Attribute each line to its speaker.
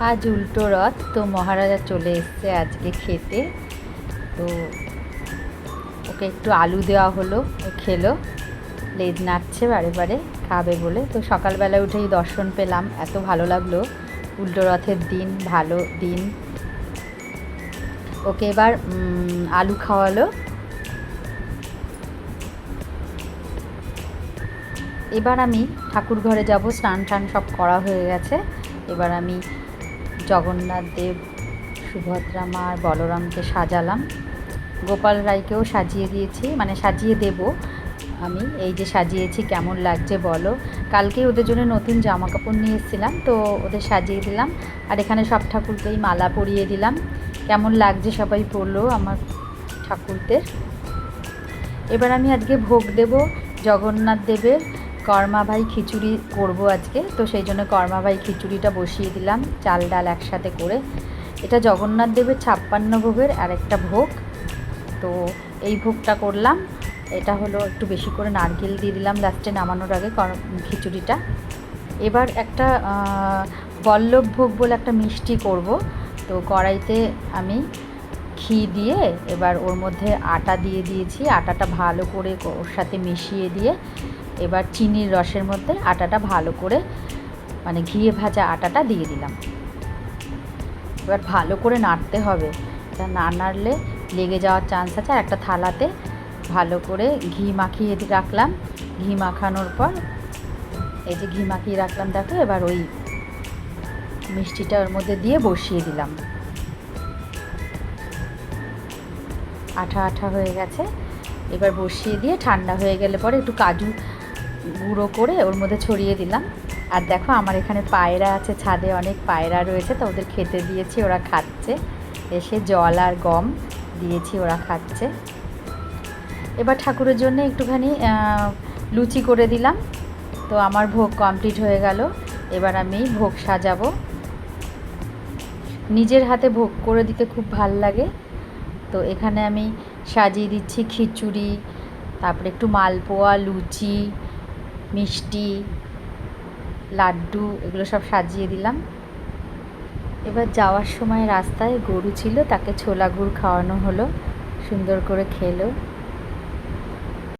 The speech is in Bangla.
Speaker 1: আজ উল্টো রথ, তো মহারাজা চলে এসছে আজকে খেতে। তো ওকে একটু আলু দেওয়া হলো, ও খেলো, লেজ নাড়ছে বারে বারে খাবে বলে। তো সকালবেলা উঠেই দর্শন পেলাম, এত ভালো লাগলো। উল্টো রথের দিন, ভালো দিন। ওকে এবার আলু খাওয়ালো। এবার আমি ঠাকুর ঘরে যাব, স্নান টান সব করা হয়ে গেছে। এবার আমি জগন্নাথ দেব, সুভদ্রা মা আর বলরামকে সাজালাম। গোপাল রায়কেও সাজিয়ে দিয়েছি, মানে সাজিয়ে দেব আমি। এই যে সাজিয়েছি, কেমন লাগছে বলো। কালকেই ওদের জন্য নতুন জামা কাপড় নিয়ে এসেছিলাম, তো ওদের সাজিয়ে দিলাম। আর এখানে সব ঠাকুরকেই মালা পরিয়ে দিলাম। কেমন লাগছে সবাই বললো আমার ঠাকুরদের। এবার আমি আজকে ভোগ দেব জগন্নাথ দেবের। কর্মাভাই খিচুড়ি করব আজকে, তো সেই জন্য কর্মাভাই খিচুড়িটা বসিয়ে দিলাম চাল ডাল একসাথে করে। এটা জগন্নাথ দেবের 56 ভোগের আরেকটা ভোগ। তো এই ভোগটা করলাম। এটা হলো একটু বেশি করে নারকেল দিয়ে দিলাম লাস্টে নামানোর আগে খিচুড়িটা। এবার একটা বল্লভ ভোগ বলে একটা মিষ্টি করব। তো কড়াইতে আমি ঘি দিয়ে এবার ওর মধ্যে আটা দিয়ে দিয়েছি। আটাটা ভালো করে ওর সাথে মিশিয়ে দিয়ে এবার চিনির রসের মধ্যে আটাটা ভালো করে, মানে ঘিয়ে ভাজা আটাটা দিয়ে দিলাম। এবার ভালো করে নাড়তে হবে, এটা না নাড়লে লেগে যাওয়ার চান্স আছে। আর একটা থালাতে ভালো করে ঘি মাখিয়ে রাখলাম। ঘি মাখানোর পর এই যে ঘি মাখিয়ে রাখলাম, দেখো। এবার ওই মিষ্টিটা ওর মধ্যে দিয়ে বসিয়ে দিলাম। আঠা আঠা হয়ে গেছে। এবার বসিয়ে দিয়ে ঠান্ডা হয়ে গেলে পরে একটু কাজু গুঁড়ো করে ওর মধ্যে ছড়িয়ে দিলাম। আর দেখো আমার এখানে পায়রা আছে, ছাদে অনেক পায়রা রয়েছে, তো ওদের খেতে দিয়েছি, ওরা খাচ্ছে। এসে জল আর গম দিয়েছি, ওরা খাচ্ছে। এবার ঠাকুরের জন্য একটুখানি লুচি করে দিলাম। তো আমার ভোগ কমপ্লিট হয়ে গেল। এবার আমি ভোগ সাজাবো। নিজের হাতে ভোগ করে দিতে খুব ভাল লাগে। তো এখানে আমি সাজিয়ে দিচ্ছি খিচুড়ি, তারপরে একটু মালপোয়া, লুচি, মিষ্টি, লাড্ডু, এগুলো সব সাজিয়ে দিলাম। এবার যাওয়ার সময় রাস্তায় গরু ছিল, তাকে ছোলা গুড় খাওয়ানো হলো, সুন্দর করে খেলো।